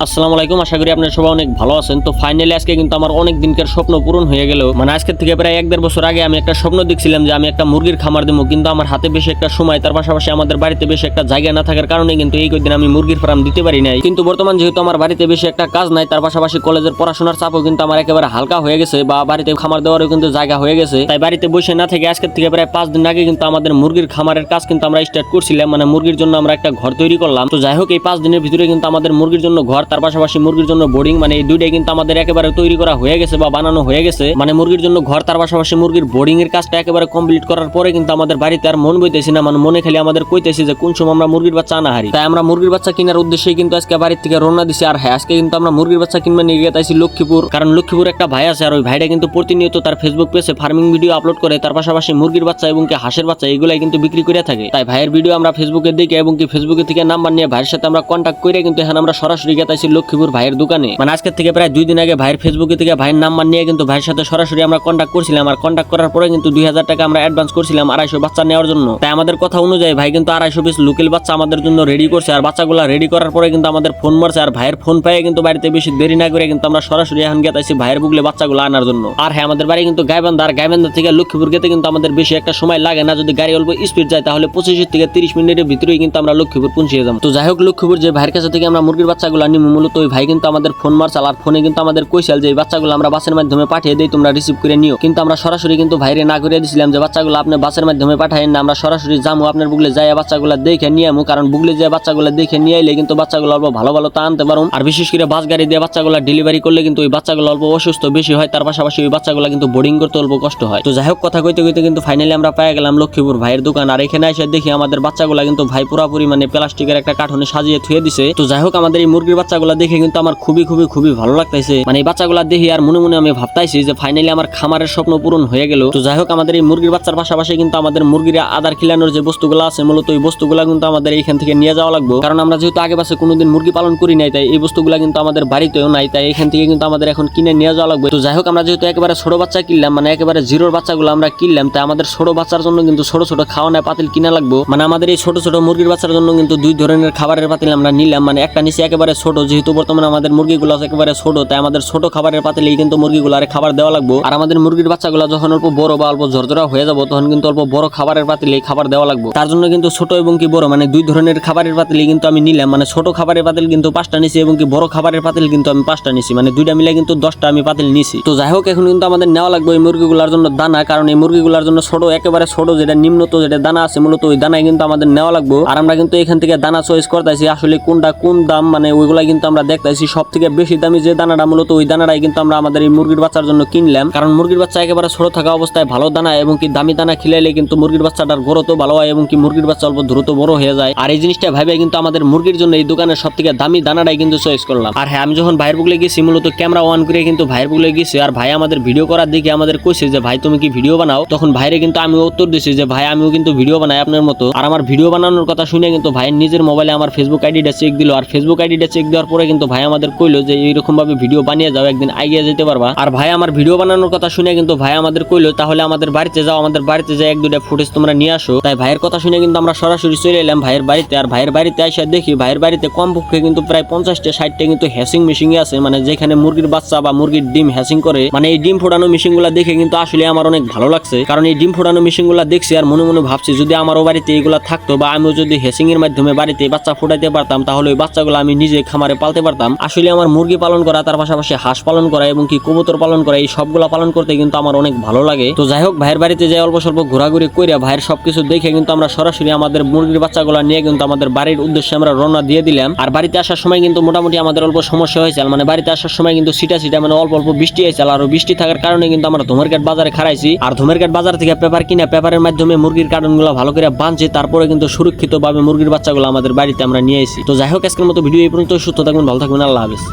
আসসালামু আলাইকুম, আশা করি আপনারা সবাই অনেক ভালো আছেন। তো ফাইনালি আজকে কিন্তু আমার অনেক দিনকার স্বপ্ন পূরণ হয়ে গেল। মানে আজকে থেকে প্রায় 1-1.5 বছর আগে আমি একটা স্বপ্ন দেখছিলাম যে আমি একটা মুরগির খামার দেবো, কিন্তু আমার হাতে বেশি একটা সময়, তার পাশাপাশি আমাদের বাড়িতে বেশি একটা জায়গা না থাকার কারণে কিন্তু এই কয়েকদিন আমি মুরগির ফার্ম দিতে পারি নাই। কিন্তু বর্তমান যেহেতু আমার বাড়িতে বেশি একটা কাজ নাই, তার পাশাপাশি কলেজের পড়াশোনার চাপও কিন্তু আমার একেবারে হালকা হয়ে গেছে, বা বাড়িতে খামার দেওয়ারও কিন্তু জায়গা হয়ে গেছে, তাই বাড়িতে বসে না থেকে আজকে থেকে প্রায় 5 দিন আগে কিন্তু আমাদের মুরগির খামারের কাজ কিন্তু আমরা স্টার্ট করছিলাম। মানে মুরগির জন্য আমরা একটা ঘর তৈরি করলাম। তো যাই হোক, এই 5 দিনের ভিতরে কিন্তু আমাদের মুরগির জন্য ঘর, তার পাশাপাশি মুরগির জন্য বোর্ডিং, মানে দুইটাই কিন্তু আমাদের একেবারে তৈরি করা হয়ে গেছে বা বানানো হয়ে গেছে। মানে মুরগির জন্য ঘর, তার পাশাপাশি মুরগির বোর্ডিং এর কাজটা একেবারে কমপ্লিট করার পরে কিন্তু আমাদের বাড়িতে আর মন বইতেছি না, মানে মনে খালি আমাদের কইতেছি যে কোন সময় আমরা মুরগির বাচ্চা আনা হারি। তাই আমরা মুরগির বাচ্চা কেনার উদ্দেশ্যে কিন্তু আজকে বাড়ির থেকে রওনা দিছি। আর হ্যাঁ, আজকে কিন্তু আমরা মুরগির বাচ্চা কিনবে নিয়ে গেছি লক্ষ্মীপুর, কারণ লক্ষ্মীপুর একটা ভাই আছে, আর ওই ভাইটা কিন্তু প্রতিনিয়ত তার ফেসবুক পেজে ফার্মিং ভিডিও আপলোড করে, তার পাশাপাশি মুরগির বাচ্চা এবং কি হাঁসের বাচ্চা এগুলাই কিন্তু বিক্রি করে থাকে। তাই ভাইয়ের ভিডিও আমরা ফেসবুকে দেখি এবং কি ফেসবুকে থেকে নাম্বার নিয়ে ভাইয়ের সাথে আমরা কন্ট্যাক্ট করে কিন্তু এখানে আমরা সরাসরি গেছি লক্ষ্মীপুর ভাইয়ের দোকানে। মানে আজকে থেকে প্রায় 2 দিন আগে ভাইয়ের ফেসবুকে থেকে ভাইয়ের নাম্বার নিয়ে কিন্তু ভাইয়ের সাথে সরাসরি আমরা কন্ট্যাক্ট করছিলাম। আর কন্ট্যাক্ট করার পরে কিন্তু 2000 টাকা আমরা অ্যাডভান্স করছিলাম 250 বাচ্চা নেওয়ার জন্য। তাই আমাদের কথা অনুযায়ী ভাই কিন্তু 250 পিস লোকাল বাচ্চা আমাদের জন্য রেডি করছে। আর বাচ্চাগুলো রেডি করার পরে কিন্তু আমাদের ফোন মারছে, আর ভাইয়ের ফোন পেয়ে কিন্তু বাড়িতে বেশি দেরি না করে কিন্তু আমরা সরাসরি এখন গেছি ভাইয়ের বুগলে বাচ্চাগুলো আনার জন্য। আর হ্যাঁ, আমাদের বাড়ি কিন্তু গাইবান্ধা, আর গাইবান্ধা থেকে লক্ষ্মীপুর গেতে কিন্তু আমাদের বেশি একটা সময় লাগে না। যদি গাড়ি অল্প স্পিড যায় তাহলে 25 থেকে 30 মিনিটের ভিতরেই কিন্তু আমরা লক্ষ্মীপুর পৌঁছে যাবো। তো যাই হোক, লক্ষ্মীপুর যে ভাইয়ের কাছে থেকে আমরা মুরগির বাচ্চাগুলো আনি, মূলত ওই ভাই কিন্তু আমাদের ফোন মারছে, আর ফোনে কিন্তু আমাদের কইছিল যে এই বাচ্চাগুলো আমরা বাসের মাধ্যমে পাঠিয়ে দেই, তোমরা রিসিভ করে নিও। কিন্তু আমরা সরাসরি কিন্তু ভাইরে না করে দিয়েছিলাম যে বাচ্চাগুলো আপনি বাসের মাধ্যমে পাঠাইন না, আমরা সরাসরি যাবো আপনার বুগলে যাই বাচ্চাগুলো দেখে নিয়ে আমু। কারণ বুগলে যে বাচ্চাগুলো দেখে নিয়ে এলে কিন্তু বাচ্চাগুলো অল্প ভালো ভালো তা আনতে পারুন। আর বিশেষ করে বাস গাড়ি দিয়ে বাচ্চাগুলো ডেলিভারি করলে কিন্তু ওই বাচ্চাগুলো অল্প অসুস্থ বেশি হয়, তার পাশাপাশি ওই বাচ্চাগুলো কিন্তু বোর্ডিং করতে অল্প কষ্ট হয়। তো যাই হোক, কথা কইতে কইতে কিন্তু ফাইনালি আমরা পেয়ে গেলাম লক্ষ্মীপুর ভাইয়ের দোকান। আর এখানে এসে দেখি আমাদের বাচ্চাগুলো কিন্তু ভাই পুরাপুরি মানে প্লাস্টিকের একটা কার্টনে সাজিয়ে থুয়ে দিছে। তো যাই হোক, আমাদের এই মুরগির বাচ্চাগুলো দেখে কিন্তু আমার খুবই খুবই খুবই ভালো লাগতেছে। মানে এই বাচ্চাগুলো দেখি আর মনে মনে আমি ভাবতাইছি যে ফাইনালি আমার খামারের স্বপ্ন পূরণ হয়ে গেল। তো যাই হোক, আমাদের এই মুরগির বাচ্চার পাশাপাশি কিন্তু আমাদের মুরগির আদার খিলানোর যে বস্তুগুলো আছে, মূলত এই বস্তুগুলো কিন্তু আমাদের এইখান থেকে নিয়ে যাওয়া লাগবে। কারণ আমরা যেহেতু আগে পাশে কোনোদিন মুরগি পালন করি নাই, তাই এই বস্তুগুলো কিন্তু আমাদের বাড়িতেও নাই, তাই এখান থেকে কিন্তু আমাদের এখন কিনে নিয়ে যাওয়া লাগবে। তো যাই হোক, আমরা যেহেতু একেবারে ছোট বাচ্চা কিনলাম, মানে একেবারে জিরোর বাচ্চাগুলো আমরা কিনলাম, তাই আমাদের ছোট বাচ্চার জন্য কিন্তু ছোট ছোট খাওয়ানোর পাতিল কিনা লাগবে। মানে আমাদের এই ছোট ছোট মুরগির বাচ্চার জন্য কিন্তু 2 ধরনের খাবারের পাতিল আমরা নিলাম। মানে একটা নিচে একেবারে ছোট, যেহেতু বর্তমানে আমাদের মুরগিগুলো একেবারে ছোট, তাই আমাদের ছোট খাবারের পাতিলেই কিন্তু মুরগিগুলো খাবার দেওয়া লাগবে। আর আমাদের মুরগির বাচ্চাগুলো যখন অল্প বড় বা অল্প ঝরঝরা হয়ে যাবো, তখন কিন্তু অল্প বড় খাবারের পাতিলেই খাবার দেওয়া লাগবে। তার জন্য কিন্তু ছোট এবং কি বড় মানে 2 ধরনের খাবারের পাতিল কিন্তু আমি নিলাম। মানে ছোট খাবারের পাতিল কিন্তু 5টা নিছি এবং কি বড় খাবারের পাতিল কিন্তু আমি 5টা নিছি, মানে 2টা মিলে কিন্তু 10টা আমি পাতিল নিছি। তো যাই হোক, এখন কিন্তু আমাদের নেওয়া লাগবে এই মুরগিগুলোর জন্য দানা, কারণ এই মুরগিগুলোর জন্য ছোট একেবারে ছোট যেটা নিম্নত যেটা দানা আছে, মূলত ওই দানাই কিন্তু আমাদের নেওয়া লাগবে। আর আমরা কিন্তু এখান থেকে দানা চয়েস করতেছি আসলে কোনটা কোন দাম, মানে ওইগুলা কিন্তু আমরা দেখতেছি সব থেকে বেশি দামি যে দানাটা, মূলত ওই দানাটাই কিন্তু আমরা আমাদের এই মুরগির বাচ্চার জন্য কিনলাম। কারণ মুরগির বাচ্চা একেবারে ছোট থাকা অবস্থায় ভালো দানা এবং কি দামি দানা খিলাইলে কিন্তু মুরগির বাচ্চাটার গ্রোথও ভালো হয় এবং কি মুরগির বাচ্চা অল্প দ্রুত বড় হয়ে যায়। আর এই জিনিসটা ভাবে কিন্তু আমাদের মুরগির জন্য এই দোকানের সব থেকে দামি দানাটাই কিন্তু চয়েস করলাম। আর হ্যাঁ, আমি যখন ভাইয়ের বুগলে গেছি, মূলত ক্যামেরা অন করে কিন্তু ভাইয়ের বুগলে গেছি, আর ভাই আমাদের ভিডিও করার দিকে আমাদের কইছে যে ভাই তুমি কি ভিডিও বানাও, তখন ভাইরে কিন্তু আমি উত্তর দিছি যে ভাই আমিও কিন্তু ভিডিও বানাই আপনার মতো। আর আমার ভিডিও বানানোর কথা শুনে কিন্তু ভাইয়ের নিজের মোবাইলে আমার ফেসবুক আইডিটা চেক দিল। আর ফেসবুক আইডিটা চেক দেওয়ার পরে কিন্তু ভাই আমাদের কইলো যে এইরকম ভাবে ভিডিও বানিয়ে যাও, একদিন আইগিয়ে যেতে পারবা। আর ভাই আমার ভিডিও বানানোর কথা শুনে কিন্তু ভাই আমাদের কইলো তাহলে আমাদের বাড়িতে যাও, আমাদের বাড়িতে যাই 1-2টা ফুটেজ তোমরা নিয়ে আসো। তাই ভাইয়ের কথা শুনে কিন্তু আমরা সরাসরি চলে এলাম ভাইয়ের বাড়িতে। আর ভাইয়ের বাড়িতে এসে দেখি ভাইয়ের বাড়িতে কমপক্ষে কিন্তু প্রায় 50-60টা কিন্তু হ্যাসিং মেশিন আছে, মানে যেখানে মুরগির বাচ্চা বা মুরগির ডিম হ্যাসিং করে। মানে এই ডিম ফোটানো মেশিন গুলা দেখে কিন্তু আসলে আমার অনেক ভালো লাগছে, কারণ এই ডিম ফোটানো মেশিন গুলা দেখছি আর মনে মনে ভাবছি যদি আমারও বাড়িতে এগুলা থাকতো বা আমিও যদি হ্যাসিং এর মাধ্যমে বাড়িতে বাচ্চা ফোটাইতে পারতাম, তাহলে ওই বাচ্চাগুলো আমি নিজে খামারে পালতে পারতাম। আসলে আমার মুরগি পালন করা, তার পাশাপাশি হাঁস পালন করা এবং কি কবুতর পালন করা, এই সবগুলা পালন করতে কিন্তু আমার অনেক ভালো লাগে। তো যাই হোক, ভাইয়ের বাড়িতে যাই অল্প স্বল্প ঘোরাঘুরি করে ভাইয়ের সবকিছু দেখে কিন্তু আমরা সরাসরি আমাদের মুরগির বাচ্চাগুলো নিয়ে কিন্তু আমাদের বাড়ির উদ্দেশ্যে আমরা রওনা দিয়ে দিলাম। আর বাড়িতে আসার সময় কিন্তু মোটামুটি আমাদের অল্প সমস্যা হয়েছে, মানে বাড়িতে আসার সময় কিন্তু সিটা মানে অল্প অল্প বৃষ্টি হয়েছে। আর বৃষ্টি থাকার কারণে কিন্তু আমরা ধুমেরঘাট বাজারে খারাইছি। আর ধুমেরঘাট বাজার থেকে পেপার কিনা পেপারের মাধ্যমে মুরগির কার্টনগুলো ভালো করে বাঁধছি, তারপরে কিন্তু সুরক্ষিতভাবে মুরগির বাচ্চাগুলো আমাদের বাড়িতে আমরা নিয়ে এসেছি। তো যাই হোক, আজকের মতো ভিডিও এই পর্যন্ত। সুস্থ থাকবেন, ভালো থাকবেন, আল্লাহ হাফেজ।